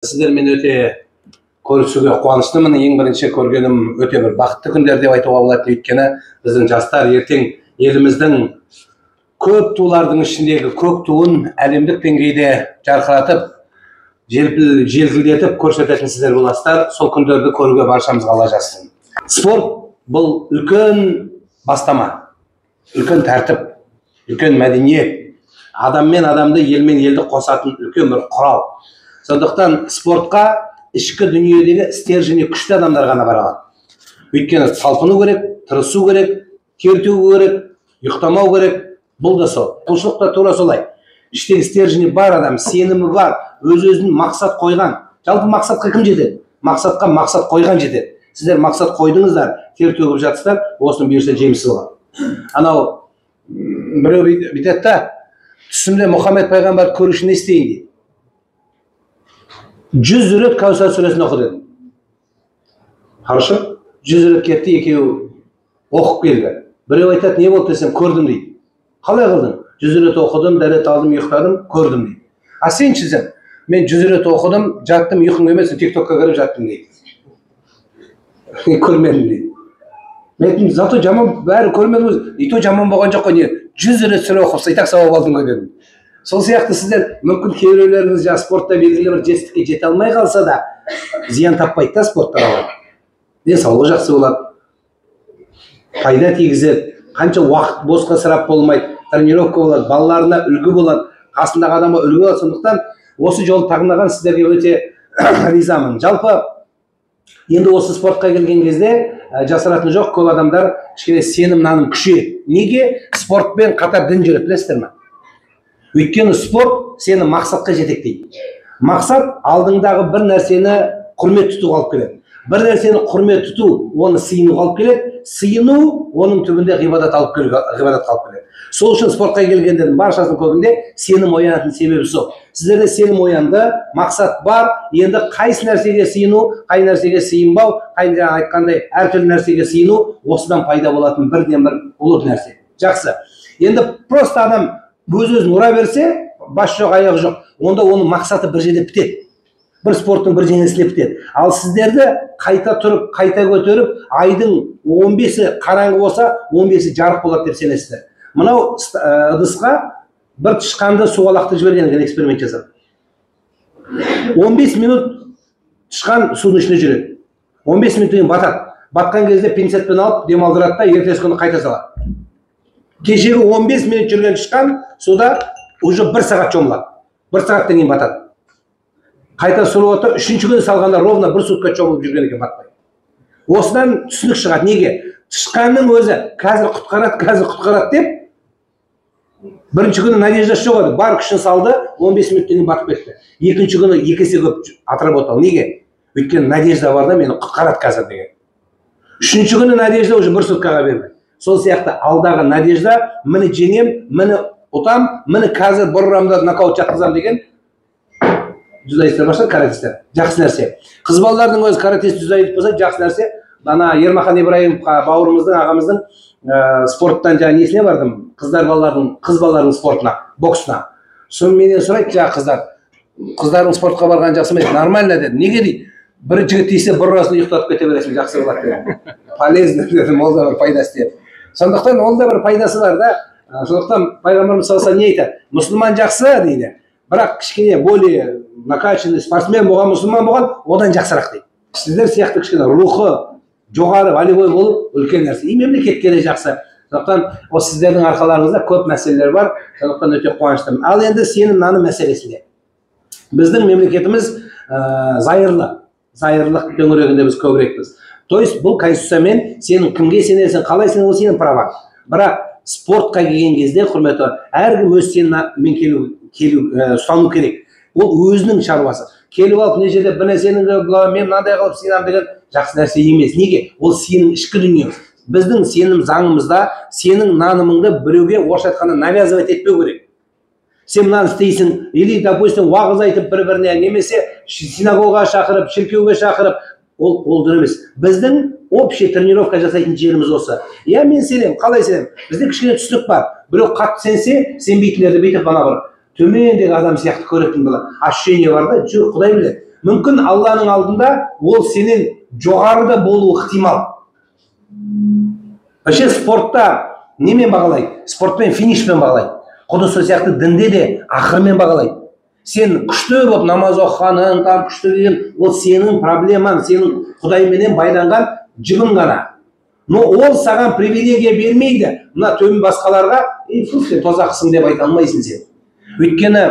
Сіздермен өте көрісуге қуаныштымын. Ең бірінші көргенім өте бір бақытты күндер деп айтуға болады. Өйткені біздің жастар ертең еліміздің көп тулардың ішіндегі көк туын әлемдік деңгейде жарқыратып, желкілдетіп көрсететін сіздер боласыздар. Сол күндерді көруге баршамызға Алла жазсын. Спорт бұл үлкен бастама, үлкен тәртіп, үлкен мәдениет, адам мен адамды, ел мен елді қосатын үлкен бір құрал. Сондықтан спортқа ішкі дүниедегі стержені күшті адамдар ғана бара алады. Өйткені талпыну керек, тырысу керек, тер төгу керек, ұйықтамау керек. Бұл да сол. Құлшылық та тура солай. Іштегі стержені бар адам, сенімі бар, өз-өзін мақсат қойған. Жалпы мақсатқа кім жетеді? Мақсатқа мақсат қойған жетеді. Сіздер мақсат қойдыңыздар, тер төгіп жатсыздар, осының бұйырса жемісі болады. Анау біреу бүйтеді да, түсімде Мұхаммед пайғамбар көру үшін не істейін дейді. 100 рет Кәусар сүресін оқы деді. Хорошо? 100 рет кетті, екеуі оқып келді. Біреу айтады, не болды десем, көрдім дейді. Қалай қылдың? 100 рет оқыдым, дәрет алдым, ұйықтадым, көрдім дейді. А сен шізім, мен 100 рет оқыдым, жаттым, ұйқым емес, тиктокқа кіріп жаттым дейді. Көрмедім дейді. Мен зато жаман, бәрі көрмедім, и то жаман болған жоқ қой, не 100 рет сүре оқыпса, и так сауап алдым ғой дедім. Сол сияқты сіздер мүмкін кейбіреулеріңіз спортта белгілі бір жетістікке жете алмай қалса да, зиян таппайды да спорттан алады. Денсаулығы жақсы болады, пайда тигізеді, қанша уақыт босқа ысырап болмайды, тренировка болады, балаларына үлгі болады, қасындағы адамға үлгі болады. Сондықтан осы жолды таңдаған сіздерге өте ризамын. Жалпы енді осы спортқа келген кезде жасыратыны жоқ, көп адамдар кішкене сенім наным күшейеді. Неге? Спортпен қатар дін жүреді, білесіздер ме? Өйткені спорт сені мақсатқа жетектейді. Мақсат алдыңдағы бір нәрсені құрмет тұтуға алып келеді. Бір нәрсені құрмет тұту, оны сыйынуға алып келеді. Сыйыну, оның түбінде ғибадат алып келеді. Сол үшін спортқа келгендердің баршасының көбінде сенім оянатын себебі сол. Сіздерде сенім оянды, мақсат бар, енді қайсы нәрсеге сыйыну, қай нәрсеге сыйынбау, қай айтқандай әртүрлі нәрсеге сыйыну, осыдан пайда болатын бірден бір ұлы нәрсе. Жақсы. Енді просто адам өз-өзін ұра берсе, бас жоқ, аяғы жоқ, онда оның мақсаты бір жерде бітеді. Бір спорттың бір жеңісіне бітеді. Ал сіздерді қайта тұрып, қайта көтеріп, айдың 15-і қараңғы болса, 15-і жарық болады деп сенесіздер. Мынау ыдысқа бір тышқанды суға лақтырып жіберген эксперимент жасады. 15 минут тышқан судың ішінде жүреді. 15 минуттен батады. Батқан кезде пинцетпен алып, демалдырады да, ертесі күні қайта салады. Кешегі 15 минут жүрген тышқан суда уже 1 сағат шомылады. 1 сағаттан кейін батады. Қайта суырып отыр, 3-ші күні салғанда ровно 1 сутка шомылып жүрген екен, батпай. Осыдан түсінік шығады. Неге? Тышқанның өзі қазір құтқарады деп, 1-ші күні надеждасы жоқ еді. Бар күшін салды, 15 минуттан кейін батып кетті. 2-ші күні 2 есе көп отработал. Неге? Өйткені надежда бар да, мені құтқарады қазір деген. 3-ші күні надежда уже 1 суткаға берді. Сол сияқты алдағы надежда, мені жеңем, мені ұтам, мені қазір бір рамда нокаут жатқызам деген жүзайыстар баштар, каратистер. Жақсы нәрсе. Қыз балалардың өзі каратист жүзайып болса, жақсы нәрсе. Ана Ермахан Ибраимов бауырымыздың, ағамыздың спорттан жаңа несіне бардым? Қыз балалардың спортына, боксына. Сонымен сұрайды, жаңа қыздардың спортқа барған жақсы ма? Нормально деді. Неге дейді? Бір жігіт дейсе, бір ұрасында ұйықтатып кете бересің, жақсы болады деді. Полезно деді, ол да бір пайдасы деді. Сондықтан ол да бір пайдасы бар да. Сондықтан пайғамбарымыз салса не айтады? Мұсылман жақсы дейді. Бірақ кішкене более накачанный спортсмен болған, мұсылман болған, одан жақсырақ дейді. Сіздер сияқты кішкене рухы жоғары волейбол болып үлкен нәрсе. И мемлекетке де жақсы. Сондықтан осы сіздердің арқаларыңызда көп мәселелер бар. Сондықтан өте қуаныштымын. Ал енді сенім наным мәселесінде. Біздің мемлекетіміз зайырлық төңірегінде біз көбірекпіз. То есть бұл конституциямен сенің кімге сенесің, қалай сенің, ол сенің праваң. Бірақ спортқа келген кезде, құрметті, әркім өз сеніммен ұстану керек. Ол өзінің шаруасы. Келіп алып, не жерде бір нәрсенің мен мынандай қылып сенем деген жақсы нәрсе емес. Неге? Ол сенің ішкі дүние. Біздің сенім заңымызда сенің нанымыңды біреуге орысша айтқанда навязывать етпеу керек. Сен мынаны істейсің, или, допустим, уағыз айтып бір-біріне, немесе синагогаға шақырып, шіркеуге шақырып, ол дұрыс емес. Біздің общий тренировка жасайтын жеріміз осы. Я мен сенем, қалай сенем? Бізде кішкене түсінік бар. Біреу қатты сенсе, сенбейтіндерді бүйтіп бана бір төмендегі адам сияқты көретін ощущение бар да, жоқ, құдай біледі. мүмкін Алланың алдында ол сенен жоғарыда болуы ықтимал. Вообще спортта немен бағалайды? Спортпен, финишпен бағалайды. Құды сол сияқты дінде де ақырмен бағалайды. Сен күшті болып намаз оқығаның, там күшті деген, ол сенің проблемаң, сенің Құдайменен байланған жібің ғана. Но ол саған привилегия бермейді. Мына төмен басқаларға, сен тозақсың деп айта алмайсың сен. Өйткені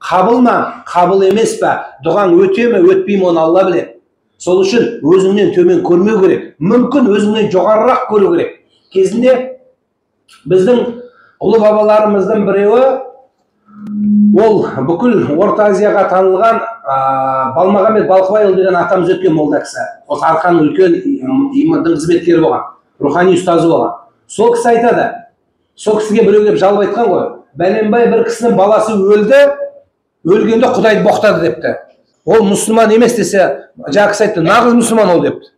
қабыл ма, қабыл емес па, дұғаң өте ме, өтпей ме, оны Алла біледі. Сол үшін өзіңнен төмен көрмеу керек. Мүмкін өзіңнен жоғарырақ көру керек. Кезінде біздің ұлы бабаларымыздың біреуі, ол бүкіл Орта Азияға танылған Балмағамбет Балқыбайұлы деген атамыз өткен молда кісі. Осы арқаның үлкен имамдың қызметкері болған, рухани ұстазы болған. Сол кісі айтады, сол кісіге біреу келіп жалып айтқан ғой, бәленбай бір кісінің баласы өлді, өлгенде Құдайды боқтады депті. Ол мұсылман емес десе, жаңағы кісі айтты, нағыз мұсылман ол депті.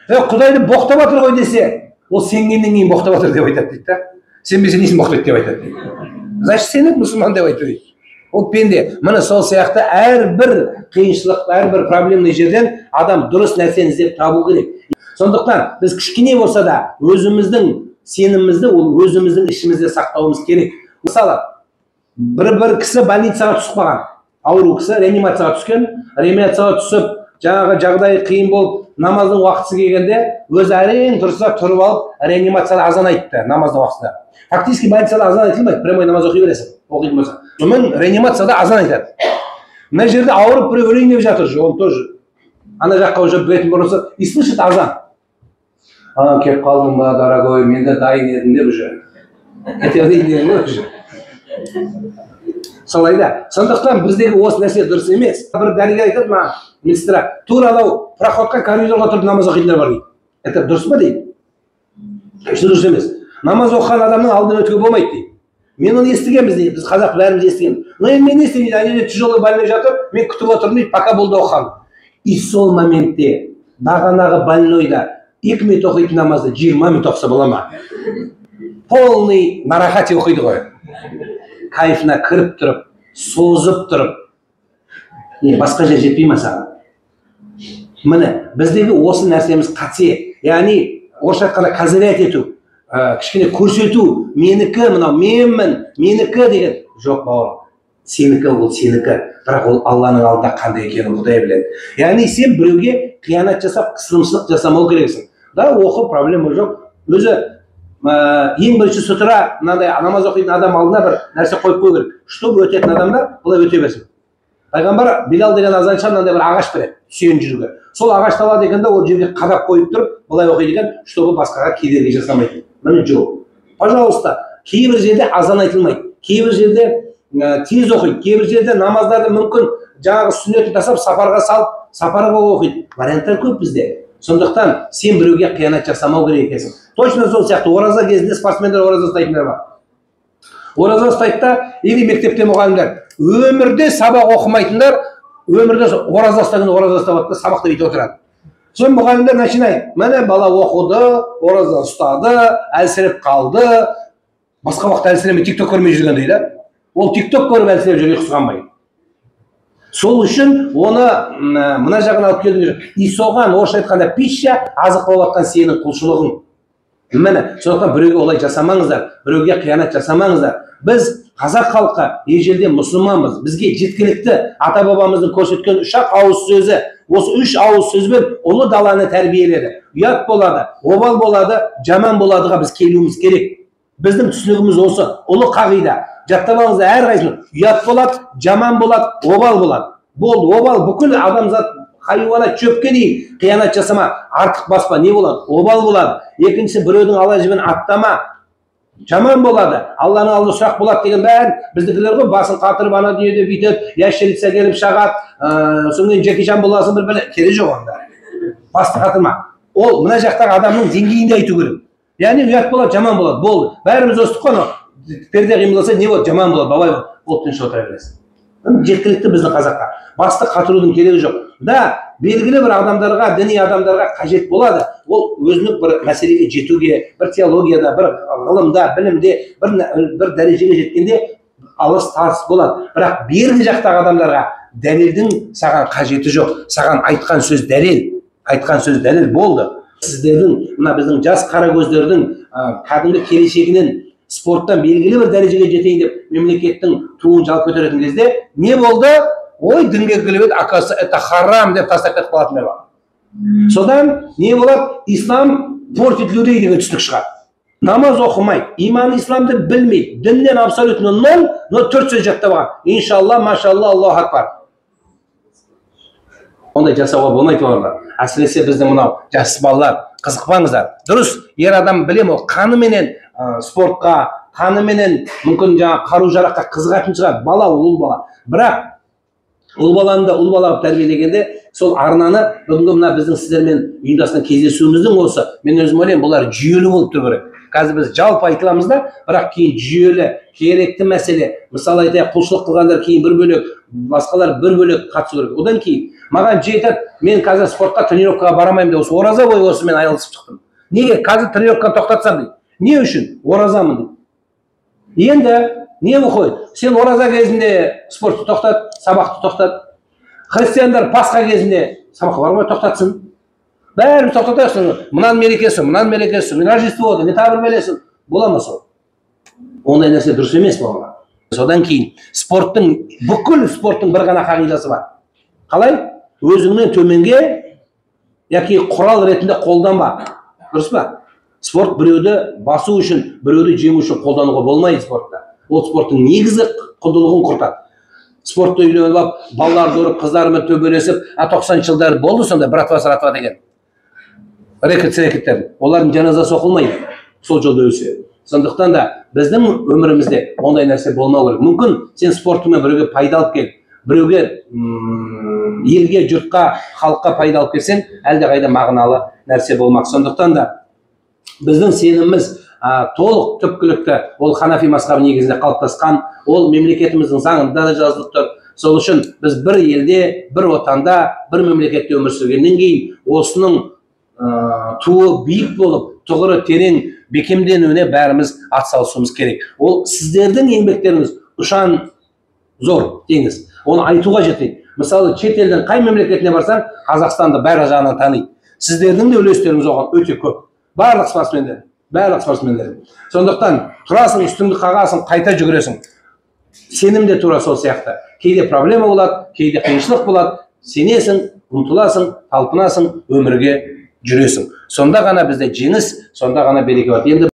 Құдайды боқтап жатыр ғой десе, ол сенгеннен кейін боқтап жатыр деп айтады дейді. Сенбесе несін боқтайды деп айтады дейді. Значит, сеніп мұсылман деп айтты дейді. Ол пенде. Міне сол сияқты әрбір қиыншылық, әрбір проблемный жерден адам дұрыс нәрсені іздеп табу керек. Сондықтан біз кішкене болса да өзіміздің сенімімізді ол өзіміздің ішімізде сақтауымыз керек. Мысалы, бір кісі больницаға түсіп қалған, ауру кісі реанимацияға түскен, реанимацияға түсіп, жаңағы жағдайы қиын болып, намаздың уақытысы келгенде өзі әрең тұрса тұрып алып, реанимацияда азан айтты намаздың уақытында. Фактически больницада азан айтылмайды, прямой намаз оқи бересің, оқитын болса. Сонымен реанимацияда азан айтады. Мына жерде ауырып біреу өлейін деп жатыр, он тоже. Ана жаққа уже бетін бұрылса, и слышит азан. Келіп қалдың ба, дорогой, мен де дайын едім деп уже. Кетердейін ғой уже. Солайда. Сондықтан біздегі осы нәрсе дұрыс емес. Бір дәрігер айтады ма, министра, тура анау проходқа коридорға тұрып намаз оқитындар бар дейді. Это дұрыс па дейді? Дұрыс емес. Намаз оқыған адамның алдын өтуге болмайды дейді. Мен оны естігенбіз дейді, біз қазақ бәріміз естіген. Но енді мен естимін дейді, әне тяжелый больной жатыр, мен күтіп отырмын дейді, пока болды оқыған. И сол моментте бағанағы больнойда 2 минут оқитын намазды 20 минут оқыса бола ма? Полный нарахати оқиды ғой. Кайфына кіріп тұрып, созып тұрып. Басқа жер жетпей ма саған? Міне, біздегі осы нәрсеміз қате. Яғни, орысша айтқанда козырять ету. Кішкене көрсету, менікі, мынау менмін, менікі деген. Жоқ бауырым, сенікі ол сенікі, бірақ ол Алланың алдында қандай екенін Құдай біледі. Яғни сен біреуге қиянат жасап, қысымшылық жасамау керексің. Да, оқы, проблема жоқ. Өзі ең бірінші сұтыра мынандай намаз оқитын адам алдына бір нәрсе қойып қою керек. Чтобы өтетін адамдар бұлай өте берсін. Пайғамбар Билал деген азаншан мынандай бір ағаш береді, сүйен жүруге. Сол ағашты алады екен де ол жерге қадап қойып тұрып, былай оқиды екен, чтобы басқаға кедергі жасамайды. Міне жоқ. Пожалуйста, кейбір жерде азан айтылмайды, кейбір жерде тез оқиды, кейбір жерде намаздарды мүмкін жаңағы сүннетін тастап сапарға салып, сапарға оқиды. Варианттар көп бізде. Сондықтан сен біреуге қиянат жасамау керек екенсің. Точно сол сияқты ораза кезінде спортсмендер ораза ұстайтындар бар. Ораза ұстайды да, или мектепте мұғалімдер өмірде сабақ оқымайтындар, өмірде ораза ұстаған ораза ұстап сабақта бүйтіп отырады. Сон мұғалімдер начинайды. Міне бала оқыды, ораза ұстады, әлсіреп қалды. Басқа уақытта әлсіремей тикток көрмей жүрген дейді. Ол тикток көріп әлсіреп жүр, ұйқысы қанбай. Сол үшін оны мына жағына алып келдіңдер. И соған орысша айтқанда пища азық болып жатқан сенің құлшылығың. Міне, сондықтан біреуге олай жасамаңыздар, біреуге қиянат жасамаңыздар. Біз қазақ халқы ежелден мұсылманбыз. Бізге жеткілікті ата бабамыздың көрсеткен 3 ауыз сөзі, осы 3 ауыз сөзбен ұлы даланы тәрбиеледі. Ұят болады, обал болады, жаман боладыға біз келуіміз керек. Біздің түсінігіміз осы, ұлы қағида. Жаттап алыңыздар әрқайсысы. Ұят болады, жаман болады, обал болады. Болды, обал бүкіл адамзат хайуанат шөпке дейін қиянат жасама, артық баспа, не болады? Обал болады. Екіншісі біреудің ала жібін аттама, жаман болады. Алланың алдында сұрақ болады деген бәрін біздікілер ғой, басын қатырып ана дүниеде бүйтеді, яшерица келіп шағады, соңынан Джекичан боласың бір бәле, керек жоқ онда. Басты қатырма. Ол мына жақтағы адамның деңгейінде айту керек. Яғни ұят болады, жаман болады. Болды. Бәріміз өстік қой, перде қимылдаса не болады? Жаман болады, бабай болады. Ол тыныш отыра бересің. Жеткілікті біздің қазаққа. Басты қатырудың керегі жоқ. Да, белгілі бір адамдарға, діни адамдарға қажет болады. Ол өзінің бір мәселеге жетуге, бір теологияда, бір ғылымда, білімде, бір дәрежеге жеткенде алыс тарыс болады. Бірақ бергі жақтағы адамдарға дәлелдің саған қажеті жоқ. Саған айтқан сөз дәлел болды. Сіздердің, мына біздің жас қара көздердің кәдімгі келешегінен спорттан белгілі бір дәрежеге жетейін деп мемлекеттің туын жалп көтеретін кезде не болды? Ой, дінге кіріп еді, оказывается, это харам деп тастап кетіп қалатындар бар. Содан не болады? Ислам портит людей деген түстік шығады. Намаз оқымайды, иман исламды білмейді, діннен абсолютно ноль, но 4 сөз жаттап алған. Иншалла, машалла, Аллаху акбар. Ондай жасауға болмайды оларға. Әсіресе біздің мынау жас балалар, қызықпаңыздар. Дұрыс, ер адам білем, ол қаныменен спортқа, қаныменен мүмкін жаңа қару-жараққа қызығатын шығар. Бала ол ұл бала. Бірақ ұл баланы ұл бала тәрбиелегенде сол арнаны бүгінгі мына біздің сіздермен ұйымдасқан кездесуіміздің осы, мен өзім ойлаймын, бұлар жүйелі болып тұру керек. Қазір біз жалпы айтыламыз да, бірақ кейін жүйелі, керекті мәселе. Мысалы айтайық, құлшылық қылғандар кейін бір бөлек, басқалар бір бөлек қатысу керек. Одан кейін маған жетеді, мен қазір спортқа, тренировкаға барамаймын деп, осы ораза бойы осымен айналысып шықтым. Неге? Қазір тренировканы тоқтатсам дейді. Не үшін? Оразамын дейді. Енді не оқиды? Сен ораза кезінде спортты тоқтат, сабақты тоқтат. Христиандар Пасха кезінде сабаққа бармай тоқтатсын. Бәрін тоқтатасың. Мұнан мерекесі, мен Рождество, не тағы бір белесің. Бола ма сол? Ондай нәрсе дұрыс емес болған. Содан кейін бүкіл спорттың бір ғана қағидасы бар. Қалай? Өзіңнен төменге яки құрал ретінде қолданба. Дұрыс па? Спорт біреуді басу үшін, біреуді жеңу үшін қолдануға болмайды спортта. Ол спорттың негізі құндылығын құртады. Спортты үйреніп алып, балаларды ұрып, қыздармен төбелесіп, 90 жылдары болды сонда братва саратва деген. Рекеттер. Олардың жаназасы оқылмайды. Сол жолда өсе. Сондықтан да біздің өмірімізде ондай нәрсе болмау керек. Мүмкін сен спортыңмен біреуге пайда алып кел, біреуге елге, жұртқа, халыққа пайда алып келсең, әлде қайда мағыналы нәрсе болмақ. Сондықтан да біздің сеніміміз толық түпкілікті ол Ханафи мазхабы негізінде қалыптасқан, ол мемлекетіміздің заңында да жазылып тұр. Сол үшін біз бір елде, бір отанда, бір мемлекетте өмір сүргеннен кейін осының туы биік болып, тұғыры терең бекемденуіне бәріміз атсалысуымыз керек. Ол сіздердің еңбектеріңіз ұшан зор деңіз. Оны айтуға жетеді. Мысалы, шет елдің қай мемлекетіне барсаң, Қазақстанды бәрі жағынан таниды. Сіздердің де үлестеріңіз оған өте көп. Барлық спортсмендер. Сондықтан тұрасың, үстіңді қағасың, қайта жүгіресің. Сенім де тура сол сияқты. Кейде проблема болады, кейде қиыншылық болады. Сенесің, ұмтыласың, талпынасың, өмірге жүресің. Сонда ғана бізде жеңіс, сонда ғана береке болады.